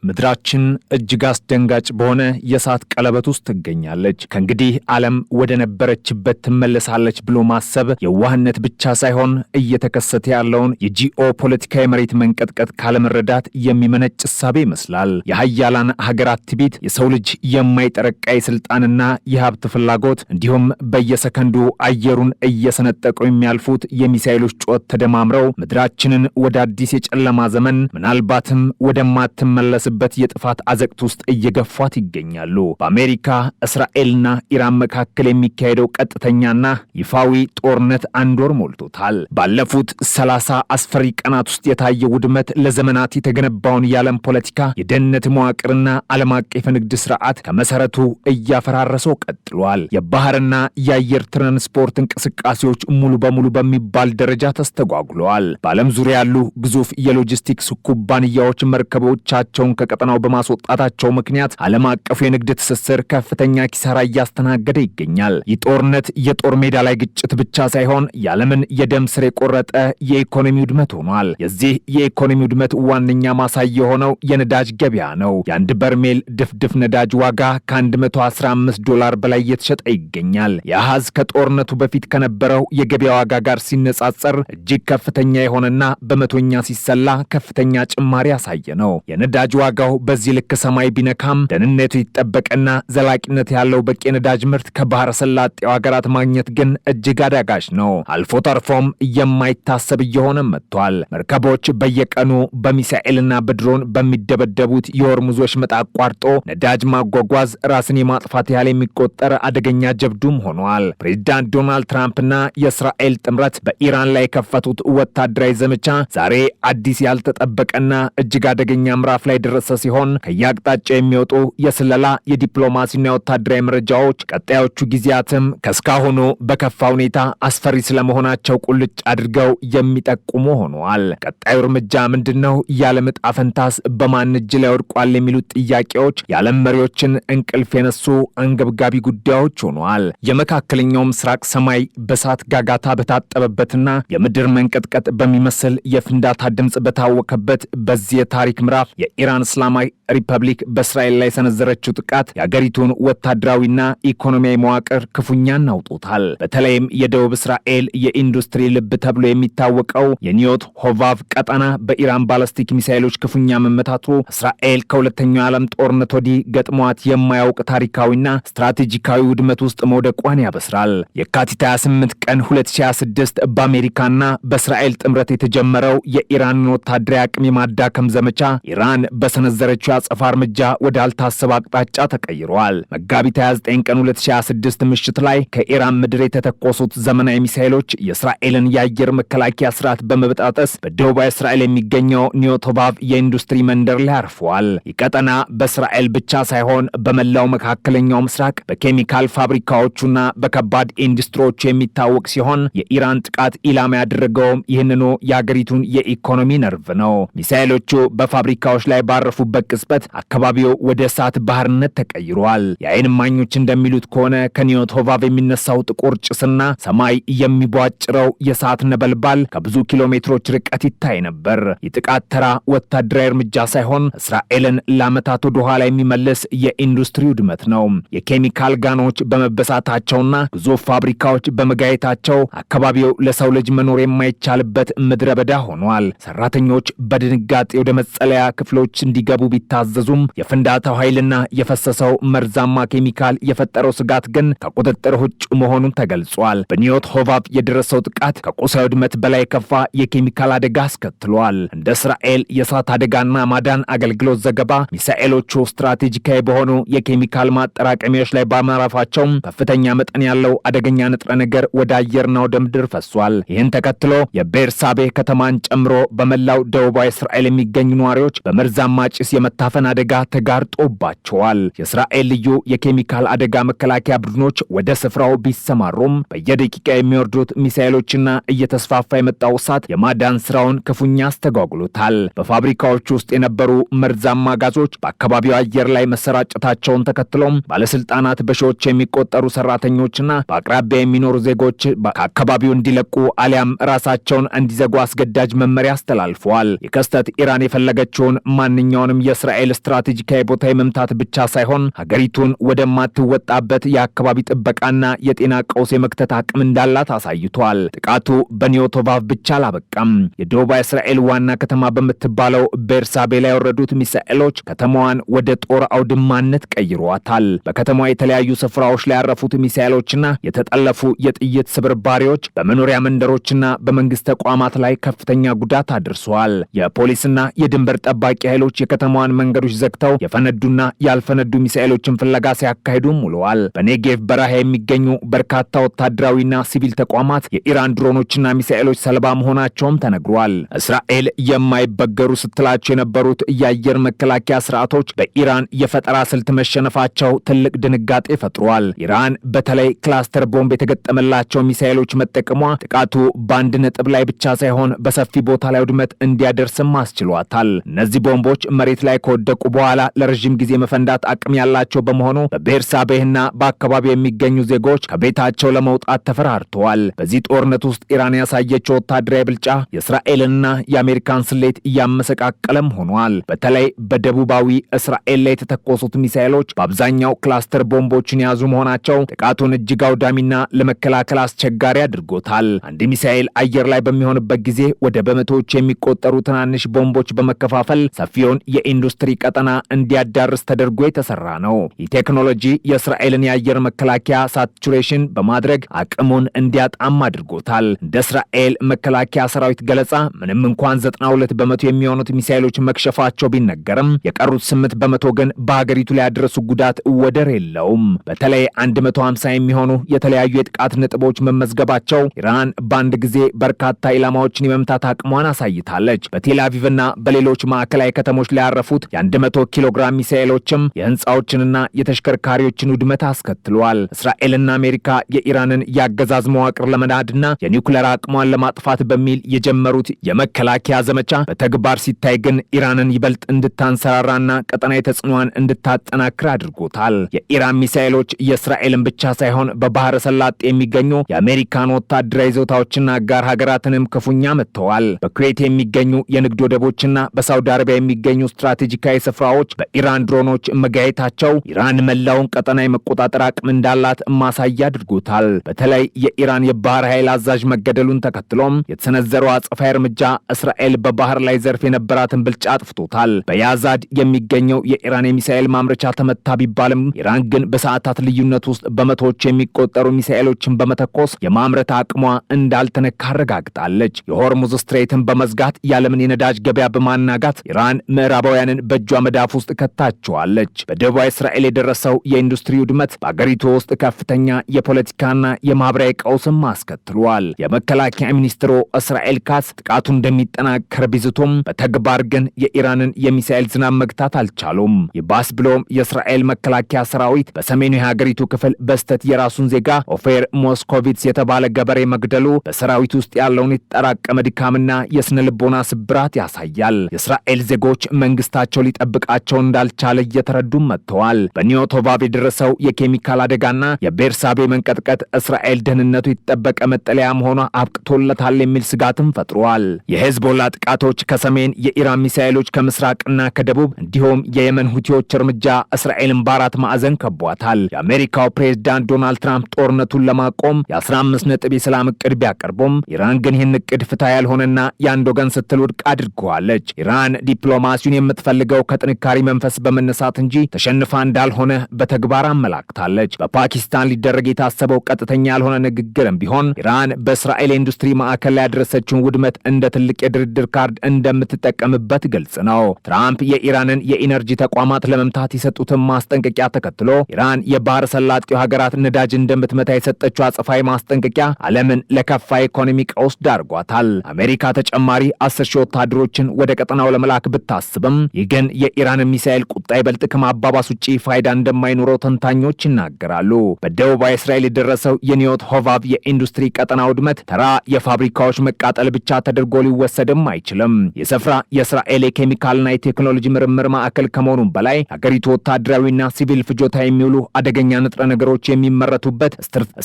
ምድራችን እጅግ አስደንጋጭ በሆነ የእሳት ቀለበት ውስጥ ትገኛለች። ከእንግዲህ ዓለም ወደ ነበረችበት ትመለሳለች ብሎ ማሰብ የዋህነት ብቻ ሳይሆን እየተከሰተ ያለውን የጂኦ ፖለቲካዊ መሬት መንቀጥቀጥ ካለመረዳት የሚመነጭ እሳቤ ይመስላል። የሀያላን ሀገራት ትዕቢት፣ የሰው ልጅ የማይጠረቃ የስልጣንና የሀብት ፍላጎት እንዲሁም በየሰከንዱ አየሩን እየሰነጠቁ የሚያልፉት የሚሳኤሎች ጩኸት ተደማምረው ምድራችንን ወደ አዲስ የጨለማ ዘመን ምናልባትም ወደማትመለስ በት የጥፋት አዘቅት ውስጥ እየገፏት ይገኛሉ። በአሜሪካ እስራኤልና ኢራን መካከል የሚካሄደው ቀጥተኛና ይፋዊ ጦርነት አንድ ወር ሞልቶታል። ባለፉት 30 አስፈሪ ቀናት ውስጥ የታየው ውድመት ለዘመናት የተገነባውን የዓለም ፖለቲካ፣ የደህንነት መዋቅርና ዓለም አቀፍ ንግድ ስርዓት ከመሰረቱ እያፈራረሰው ቀጥሏል። የባህርና የአየር ትራንስፖርት እንቅስቃሴዎች ሙሉ በሙሉ በሚባል ደረጃ ተስተጓጉለዋል። በዓለም ዙሪያ ያሉ ግዙፍ የሎጂስቲክስ ኩባንያዎች መርከቦቻቸውን ከቀጠናው በማስወጣታቸው ምክንያት ዓለም አቀፉ የንግድ ትስስር ከፍተኛ ኪሳራ እያስተናገደ ይገኛል። ይህ ጦርነት የጦር ሜዳ ላይ ግጭት ብቻ ሳይሆን የዓለምን የደም ስር የቆረጠ የኢኮኖሚ ውድመት ሆኗል። የዚህ የኢኮኖሚ ውድመት ዋነኛ ማሳያ የሆነው የነዳጅ ገበያ ነው። የአንድ በርሜል ድፍድፍ ነዳጅ ዋጋ ከ115 በላይ እየተሸጠ ይገኛል። የአሃዝ ከጦርነቱ በፊት ከነበረው የገበያ ዋጋ ጋር ሲነጻጸር እጅግ ከፍተኛ የሆነና በመቶኛ ሲሰላ ከፍተኛ ጭማሪ ያሳየ ነው። የነዳጅ ዋጋው በዚህ ልክ ሰማይ ቢነካም ደህንነቱ ይጠበቅና ዘላቂነት ያለው በቂ ነዳጅ ምርት ከባህረ ሰላጤው ሀገራት ማግኘት ግን እጅግ አዳጋች ነው። አልፎ ተርፎም የማይታሰብ እየሆነ መጥቷል። መርከቦች በየቀኑ በሚሳኤልና በድሮን በሚደበደቡት የሆርሙዝ ወሽመጥ አቋርጦ ነዳጅ ማጓጓዝ ራስን የማጥፋት ያህል የሚቆጠር አደገኛ ጀብዱም ሆኗል። ፕሬዚዳንት ዶናልድ ትራምፕና የእስራኤል ጥምረት በኢራን ላይ የከፈቱት ወታደራዊ ዘመቻ ዛሬ አዲስ ያልተጠበቀና እጅግ አደገኛ ምዕራፍ ላይ ደረሰ ሲሆን ከየአቅጣጫው የሚወጡ የስለላ የዲፕሎማሲና የወታደራዊ መረጃዎች ቀጣዮቹ ጊዜያትም ከስካሁኑ በከፋ ሁኔታ አስፈሪ ስለመሆናቸው ቁልጭ አድርገው የሚጠቁሙ ሆነዋል። ቀጣዩ እርምጃ ምንድነው? የዓለም ዕጣ ፈንታስ በማን እጅ ላይ ወድቋል? የሚሉት ጥያቄዎች የዓለም መሪዎችን እንቅልፍ የነሱ አንገብጋቢ ጉዳዮች ሆነዋል። የመካከለኛው ምስራቅ ሰማይ በእሳት ጋጋታ በታጠበበትና የምድር መንቀጥቀጥ በሚመስል የፍንዳታ ድምፅ በታወከበት በዚህ የታሪክ ምዕራፍ የኢራን እስላማዊ ሪፐብሊክ በእስራኤል ላይ የሰነዘረችው ጥቃት የአገሪቱን ወታደራዊና ኢኮኖሚያዊ መዋቅር ክፉኛ አናውጦታል። በተለይም የደቡብ እስራኤል የኢንዱስትሪ ልብ ተብሎ የሚታወቀው የኒዮት ሆቫቭ ቀጠና በኢራን ባላስቲክ ሚሳይሎች ክፉኛ መመታቱ እስራኤል ከሁለተኛው የዓለም ጦርነት ወዲህ ገጥሟት የማያውቅ ታሪካዊና ስትራቴጂካዊ ውድመት ውስጥ መውደቋን ያበስራል። የካቲት 28 ቀን 2026 በአሜሪካና በእስራኤል ጥምረት የተጀመረው የኢራንን ወታደራዊ አቅም የማዳከም ዘመቻ ኢራን በሰነዘረችው አጸፋ እርምጃ ወደ አልታሰበ አቅጣጫ ተቀይሯል። መጋቢት 29 ቀን 2026 ምሽት ላይ ከኢራን ምድር የተተኮሱት ዘመናዊ ሚሳኤሎች የእስራኤልን የአየር መከላከያ ስርዓት በመበጣጠስ በደቡባዊ እስራኤል የሚገኘው ኒዮቶባቭ የኢንዱስትሪ መንደር ላይ አርፈዋል። ይህ ቀጠና በእስራኤል ብቻ ሳይሆን በመላው መካከለኛው ምስራቅ በኬሚካል ፋብሪካዎቹና በከባድ ኢንዱስትሪዎቹ የሚታወቅ ሲሆን የኢራን ጥቃት ኢላማ ያደረገውም ይህንኑ የአገሪቱን የኢኮኖሚ ነርቭ ነው። ሚሳኤሎቹ በፋብሪካዎች ላይ ባረፉበት ቅጽበት አካባቢው ወደ እሳት ባህርነት ተቀይሯል። የዓይን እማኞች እንደሚሉት ከሆነ ከኒዮቶቫቭ የሚነሳው ጥቁር ጭስና ሰማይ የሚቧጭረው የእሳት ነበልባል ከብዙ ኪሎ ሜትሮች ርቀት ይታይ ነበር። የጥቃት ተራ ወታደራዊ እርምጃ ሳይሆን እስራኤልን ለዓመታት ወደ ኋላ የሚመልስ የኢንዱስትሪ ውድመት ነው። የኬሚካል ጋኖች በመበሳታቸውና ግዙፍ ፋብሪካዎች በመጋየታቸው አካባቢው ለሰው ልጅ መኖር የማይቻልበት ምድረ በዳ ሆኗል። ሰራተኞች በድንጋጤ ወደ መጸለያ ክፍሎች እንዲገቡ ቢታዘዙም የፍንዳታው ኃይልና የፈሰሰው መርዛማ ኬሚካል የፈጠረው ስጋት ግን ከቁጥጥር ውጭ መሆኑን ተገልጿል። በኒዮት ሆቫቭ የደረሰው ጥቃት ከቁሳዊ ውድመት በላይ የከፋ የኬሚካል አደጋ አስከትሏል። እንደ እስራኤል የእሳት አደጋና ማዳን አገልግሎት ዘገባ ሚሳኤሎቹ ስትራቴጂካዊ በሆኑ የኬሚካል ማጠራቀሚያዎች ላይ በማረፋቸው ከፍተኛ መጠን ያለው አደገኛ ንጥረ ነገር ወደ አየርና ወደ ምድር ፈሷል። ይህን ተከትሎ የቤርሳቤ ከተማን ጨምሮ በመላው ደቡባዊ እስራኤል የሚገኙ ነዋሪዎች በመርዛማ ጭስ የመታፈን አደጋ ተጋርጦባቸዋል። የእስራኤል ልዩ የኬሚካል አደጋ መከላከያ ቡድኖች ወደ ስፍራው ቢሰማሩም በየደቂቃ የሚወርዱት ሚሳኤሎችና እየተስፋፋ የመጣው እሳት የማዳን ስራውን ክፉኛ አስተጓጉሎታል። በፋብሪካዎች ውስጥ የነበሩ መርዛማ ጋዞች በአካባቢው አየር ላይ መሰራጨታቸውን ተከትሎም ባለስልጣናት በሺዎች የሚቆጠሩ ሰራተኞችና በአቅራቢያ የሚኖሩ ዜጎች ከአካባቢው እንዲለቁ አሊያም ራሳቸውን እንዲዘጉ አስገዳጅ መመሪያ አስተላልፈዋል። የክስተት ኢራን የፈለገችውን ማንኛውም ማንኛውንም የእስራኤል ስትራቴጂካዊ ቦታ የመምታት ብቻ ሳይሆን ሀገሪቱን ወደማትወጣበት የአካባቢ ጥበቃና የጤና ቀውስ የመክተት አቅም እንዳላት አሳይቷል። ጥቃቱ በኒዮቶቫቭ ብቻ አላበቃም። የደቡብ እስራኤል ዋና ከተማ በምትባለው ቤርሳቤ ላይ የወረዱት ሚሳኤሎች ከተማዋን ወደ ጦር አውድማነት ቀይሯታል። በከተማዋ የተለያዩ ስፍራዎች ላይ ያረፉት ሚሳኤሎችና የተጠለፉ የጥይት ስብርባሪዎች በመኖሪያ መንደሮችና በመንግስት ተቋማት ላይ ከፍተኛ ጉዳት አድርሰዋል። የፖሊስና የድንበር ጠባቂ ኃይሎች የከተማዋን መንገዶች ዘግተው የፈነዱና ያልፈነዱ ሚሳኤሎችን ፍለጋ ሲያካሂዱም ውለዋል። በኔጌቭ በረሃ የሚገኙ በርካታ ወታደራዊና ሲቪል ተቋማት የኢራን ድሮኖችና ሚሳኤሎች ሰለባ መሆናቸውም ተነግሯል። እስራኤል የማይበገሩ ስትላቸው የነበሩት የአየር መከላከያ ስርዓቶች በኢራን የፈጠራ ስልት መሸነፋቸው ትልቅ ድንጋጤ ፈጥሯል። ኢራን በተለይ ክላስተር ቦምብ የተገጠመላቸው ሚሳኤሎች መጠቀሟ ጥቃቱ በአንድ ነጥብ ላይ ብቻ ሳይሆን በሰፊ ቦታ ላይ ውድመት እንዲያደርስም አስችሏታል። እነዚህ ቦምቦች መሬት ላይ ከወደቁ በኋላ ለረዥም ጊዜ መፈንዳት አቅም ያላቸው በመሆኑ በቤርሳቤህና በአካባቢው የሚገኙ ዜጎች ከቤታቸው ለመውጣት ተፈራርተዋል። በዚህ ጦርነት ውስጥ ኢራን ያሳየችው ወታደራዊ ብልጫ የእስራኤልና የአሜሪካን ስሌት እያመሰቃቀለም ሆኗል። በተለይ በደቡባዊ እስራኤል ላይ የተተኮሱት ሚሳኤሎች በአብዛኛው ክላስተር ቦምቦችን የያዙ መሆናቸው ጥቃቱን እጅግ አውዳሚና ለመከላከል አስቸጋሪ አድርጎታል። አንድ ሚሳኤል አየር ላይ በሚሆንበት ጊዜ ወደ በመቶዎች የሚቆጠሩ ትናንሽ ቦምቦች በመከፋፈል ሰፊውን የኢንዱስትሪ ቀጠና እንዲያዳርስ ተደርጎ የተሰራ ነው። ይህ ቴክኖሎጂ የእስራኤልን የአየር መከላከያ ሳቹሬሽን በማድረግ አቅሙን እንዲያጣም አድርጎታል። እንደ እስራኤል መከላከያ ሰራዊት ገለጻ ምንም እንኳን 92 በመቶ የሚሆኑት ሚሳኤሎች መክሸፋቸው ቢነገርም የቀሩት 8 በመቶ ግን በሀገሪቱ ላይ ያደረሱ ጉዳት ወደር የለውም። በተለይ 150 የሚሆኑ የተለያዩ የጥቃት ነጥቦች መመዝገባቸው ኢራን በአንድ ጊዜ በርካታ ኢላማዎችን የመምታት አቅሟን አሳይታለች። በቴል አቪቭና በሌሎች ማዕከላዊ ከተሞች ላይ ያረፉት የ100 ኪሎ ግራም ሚሳኤሎችም የህንፃዎችንና የተሽከርካሪዎችን ውድመት አስከትሏል። እስራኤልና አሜሪካ የኢራንን የአገዛዝ መዋቅር ለመናድና የኒውክሌር አቅሟን ለማጥፋት በሚል የጀመሩት የመከላከያ ዘመቻ በተግባር ሲታይ ግን ኢራንን ይበልጥ እንድታንሰራራና ቀጠናዊ ተጽዕኖዋን እንድታጠናክር አድርጎታል። የኢራን ሚሳኤሎች የእስራኤልን ብቻ ሳይሆን በባህረ ሰላጤ የሚገኙ የአሜሪካን ወታደራዊ ይዞታዎችና አጋር ሀገራትንም ክፉኛ መጥተዋል። በኩዌት የሚገኙ የንግድ ወደቦችና በሳውዲ አረቢያ የሚገኙ ስትራቴጂካዊ ስፍራዎች በኢራን ድሮኖች መጋየታቸው ኢራን መላውን ቀጠና የመቆጣጠር አቅም እንዳላት ማሳያ አድርጎታል። በተለይ የኢራን የባህር ኃይል አዛዥ መገደሉን ተከትሎም የተሰነዘረው አጸፋዊ እርምጃ እስራኤል በባህር ላይ ዘርፍ የነበራትን ብልጫ አጥፍቶታል። በያዛድ የሚገኘው የኢራን የሚሳኤል ማምረቻ ተመታ ቢባልም ኢራን ግን በሰዓታት ልዩነት ውስጥ በመቶዎች የሚቆጠሩ ሚሳኤሎችን በመተኮስ የማምረት አቅሟ እንዳልተነካ አረጋግጣለች። የሆርሙዝ ስትሬትን በመዝጋት የዓለምን የነዳጅ ገበያ በማናጋት ኢራን ምዕራባውያንን በእጇ መዳፍ ውስጥ ከታቸዋለች። በደቡባዊ እስራኤል የደረሰው የኢንዱስትሪ ውድመት በአገሪቱ ውስጥ ከፍተኛ የፖለቲካና የማህበራዊ ቀውስም አስከትሏል። የመከላከያ ሚኒስትሩ እስራኤል ካትዝ ጥቃቱ እንደሚጠናከር ቢዝቱም በተግባር ግን የኢራንን የሚሳኤል ዝናብ መግታት አልቻሉም። ይባስ ብሎም የእስራኤል መከላከያ ሰራዊት በሰሜኑ የሀገሪቱ ክፍል በስተት የራሱን ዜጋ ኦፌር ሞስኮቪትስ የተባለ ገበሬ መግደሉ በሰራዊት ውስጥ ያለውን የተጠራቀመ ድካምና የስነ ልቦና ስብራት ያሳያል። የእስራኤል ዜጎች መንግስታቸው ሊጠብቃቸው እንዳልቻለ እየተረዱም መጥተዋል። በኒዮቶቫቭ የደረሰው የኬሚካል አደጋና የቤርሳቤ መንቀጥቀጥ እስራኤል ደህንነቱ የተጠበቀ መጠለያ መሆኗ አብቅቶለታል የሚል ስጋትም ፈጥሯል። የሄዝቦላ ጥቃቶች ከሰሜን፣ የኢራን ሚሳኤሎች ከምስራቅና ከደቡብ እንዲሁም የየመን ሁቲዎች እርምጃ እስራኤልን በአራት ማዕዘን ከቧታል። የአሜሪካው ፕሬዝዳንት ዶናልድ ትራምፕ ጦርነቱን ለማቆም የ15 ነጥብ የሰላም እቅድ ቢያቀርቡም ኢራን ግን ይህን እቅድ ፍትሃ ያልሆነና የአንድ ወገን ስትል ውድቅ አድርገዋለች። ኢራን ዲፕሎማሲውን የምትፈልገው ከጥንካሬ መንፈስ በመነሳት እንጂ ተሸንፋ እንዳልሆነ በተግባር አመላክታለች። በፓኪስታን ሊደረግ የታሰበው ቀጥተኛ ያልሆነ ንግግርም ቢሆን ኢራን በእስራኤል የኢንዱስትሪ ማዕከል ላይ ያደረሰችውን ውድመት እንደ ትልቅ የድርድር ካርድ እንደምትጠቀምበት ግልጽ ነው። ትራምፕ የኢራንን የኢነርጂ ተቋማት ለመምታት የሰጡትን ማስጠንቀቂያ ተከትሎ ኢራን የባህረ ሰላጤው ሀገራት ነዳጅ እንደምትመታ የሰጠችው አጸፋዊ ማስጠንቀቂያ ዓለምን ለከፋ ኢኮኖሚ ቀውስ ዳርጓታል። አሜሪካ ተጨማሪ 10 ሺህ ወታደሮችን ወደ ቀጠናው ለመላክ ብታስብም ይህ ግን የኢራን ሚሳኤል ቁጣ ይበልጥ ከማባባስ ውጪ ፋይዳ እንደማይኖረው ተንታኞች ይናገራሉ። በደቡባዊ እስራኤል የደረሰው የኒዮት ሆቫቭ የኢንዱስትሪ ቀጠና ውድመት ተራ የፋብሪካዎች መቃጠል ብቻ ተደርጎ ሊወሰድም አይችልም። የስፍራ የእስራኤል የኬሚካልና የቴክኖሎጂ ምርምር ማዕከል ከመሆኑም በላይ ሀገሪቱ ወታደራዊና ሲቪል ፍጆታ የሚውሉ አደገኛ ንጥረ ነገሮች የሚመረቱበት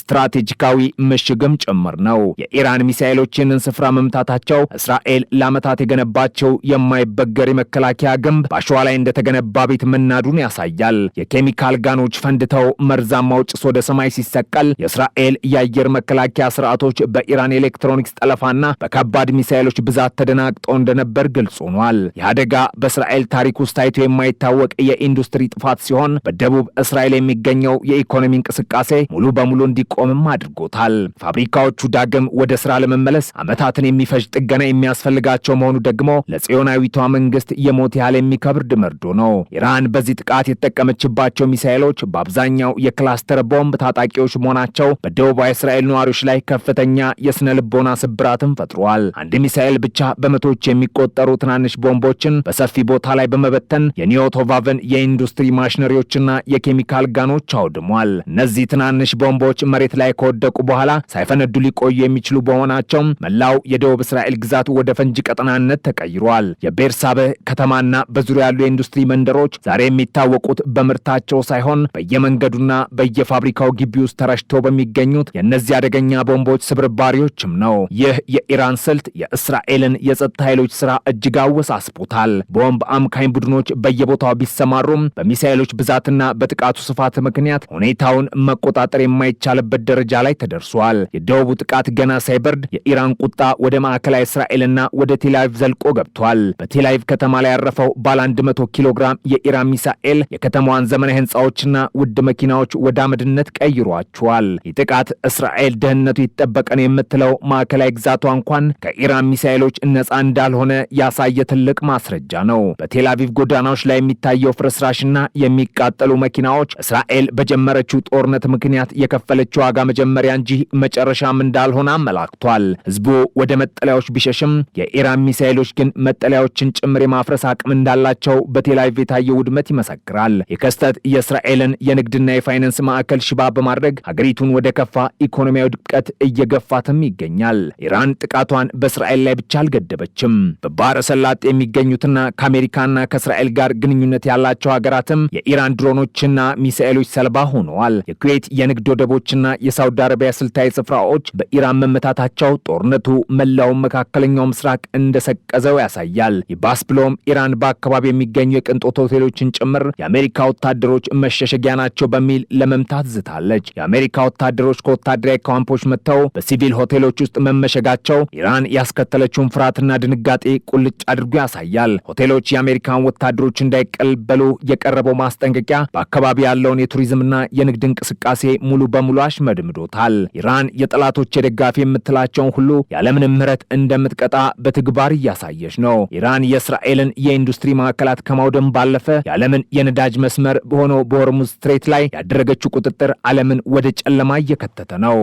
ስትራቴጂካዊ ምሽግም ጭምር ነው። የኢራን ሚሳኤሎች ይህንን ስፍራ መምታታቸው እስራኤል ለዓመታት የገነባቸው የማይበገር የመከላከያ ግንብ በአሸዋ ላይ እንደተገነባ ቤት መናዱን ያሳያል። የኬሚካል ጋኖች ፈንድተው መርዛማው ጭስ ወደ ሰማይ ሲሰቀል የእስራኤል የአየር መከላከያ ስርዓቶች በኢራን ኤሌክትሮኒክስ ጠለፋና በከባድ ሚሳኤሎች ብዛት ተደናግጠው እንደነበር ግልጽ ሆኗል። ይህ አደጋ በእስራኤል ታሪክ ውስጥ ታይቶ የማይታወቅ የኢንዱስትሪ ጥፋት ሲሆን በደቡብ እስራኤል የሚገኘው የኢኮኖሚ እንቅስቃሴ ሙሉ በሙሉ እንዲቆምም አድርጎታል። ፋብሪካዎቹ ዳግም ወደ ስራ ለመመለስ ዓመታትን የሚፈጅ ጥገና የሚያስፈልጋቸው መሆኑ ደግሞ ለጽዮናዊቷ መንግስት የሞት ያህል የሚከብድ መርዶ ነው። ኢራን በዚህ ጥቃት የተጠቀመችባቸው ሚሳኤሎች በአብዛኛው የክላስተር ቦምብ ታጣቂዎች መሆናቸው በደቡባዊ እስራኤል ነዋሪዎች ላይ ከፍተኛ የስነ ልቦና ስብራትን ፈጥሯል። አንድ ሚሳኤል ብቻ በመቶዎች የሚቆጠሩ ትናንሽ ቦምቦችን በሰፊ ቦታ ላይ በመበተን የኒዮቶቫቨን የኢንዱስትሪ ማሽነሪዎችና የኬሚካል ጋኖች አውድሟል። እነዚህ ትናንሽ ቦምቦች መሬት ላይ ከወደቁ በኋላ ሳይፈነዱ ሊቆዩ የሚችሉ በመሆናቸው መላው የደቡብ እስራኤል ግዛት ወደ ፈንጂ ቀጠናነት ተቀይሯል። የቤርሳቤህ ከተማና በዙሪያ ያሉ የኢንዱስትሪ መንደሮች ዛሬ የሚታወቁት በምርታቸው ሳይሆን በየመንገዱና በየፋብሪካው ግቢ ውስጥ ተረሽተው በሚገኙት የእነዚህ አደገኛ ቦምቦች ስብርባሪዎችም ነው። ይህ የኢራን ስልት የእስራኤልን የጸጥታ ኃይሎች ስራ እጅግ አወሳስቦታል። ቦምብ አምካኝ ቡድኖች በየቦታው ቢሰማሩም በሚሳኤሎች ብዛትና በጥቃቱ ስፋት ምክንያት ሁኔታውን መቆጣጠር የማይቻልበት ደረጃ ላይ ተደርሷል። የደቡቡ ጥቃት ገና ሳይበርድ የኢራን ቁጣ ወደ ማዕከላዊ እስራኤልና ወደ ቴልአቪቭ ዘልቆ ገብቷል። በቴልአቪቭ ከተማ ላይ ያረፈው ባለ 100 ኪሎ ግራም የኢራን ሚሳኤል የከተማዋን ዘመናዊ ህንፃዎችና ውድ መኪናዎች ወደ አመድነት ቀይሯቸዋል። ይህ ጥቃት እስራኤል ደህንነቱ የተጠበቀ ነው የምትለው ማዕከላዊ ግዛቷ እንኳን ከኢራን ሚሳኤሎች ነፃ እንዳልሆነ ያሳየ ትልቅ ማስረጃ ነው። በቴልአቪቭ ጎዳናዎች ላይ የሚታየው ፍርስራሽና የሚቃጠሉ መኪናዎች እስራኤል በጀመረችው ጦርነት ምክንያት የከፈለችው ዋጋ መጀመሪያ እንጂ መጨረሻም እንዳልሆነ አመላክቷል። ህዝቡ ወደ መጠለያዎች ቢሸሽም የኢራን ሚሳኤሎች ግን መጠለያዎችን ጭምር የማፍረስ አቅም እንዳላቸው በቴልአቪቭ የታየው ውድመት ይመሰክራል። የክስተት የእስራኤልን የንግድና የፋይናንስ ማዕከል ሽባ በማድረግ ሀገሪቱን ወደ ከፋ ኢኮኖሚያዊ ድቀት እየገፋትም ይገኛል። ኢራን ጥቃቷን በእስራኤል ላይ ብቻ አልገደበችም። በባህረ ሰላጤ የሚገኙትና ከአሜሪካና ከእስራኤል ጋር ግንኙነት ያላቸው ሀገራትም የኢራን ድሮኖችና ሚሳኤሎች ሰለባ ሆነዋል። የኩዌት የንግድ ወደቦችና የሳውዲ አረቢያ ስልታዊ ስፍራዎች በኢራን መመታታቸው ጦርነቱ መላውን መካከለኛው ምስራቅ እንደሰቀዘው ያሳያል። ይባስ ብሎም ኢራን በአካባቢ የሚገኙ የቅንጦት ሆቴሎችን ጭምር የአሜሪካ ወታደሮች መሸሸጊያ ናቸው በሚል ለመምታት ዝታለች። የአሜሪካ ወታደሮች ከወታደራዊ ካምፖች መጥተው በሲቪል ሆቴሎች ውስጥ መመሸጋቸው ኢራን ያስከተለችውን ፍርሃትና ድንጋጤ ቁልጭ አድርጎ ያሳያል። ሆቴሎች የአሜሪካን ወታደሮች እንዳይቀበሉ የቀረበው ማስጠንቀቂያ በአካባቢ ያለውን የቱሪዝምና የንግድ እንቅስቃሴ ሙሉ በሙሉ አሽመድምዶታል። ኢራን የጠላቶች የደጋፊ የምትላቸውን ሁሉ ያለምንም ምህረት እንደምትቀጣ በተግባር እያሳየች ነው። ኢራን የእስራኤልን የኢንዱስትሪ ማዕከላት ከማውደም ባለፈ የዓለምን የነዳጅ መስመር በሆነው በሆርሙዝ ስትሬት ላይ ያደረገችው ቁጥጥር ዓለምን ወደ ጨለማ እየከተተ ነው።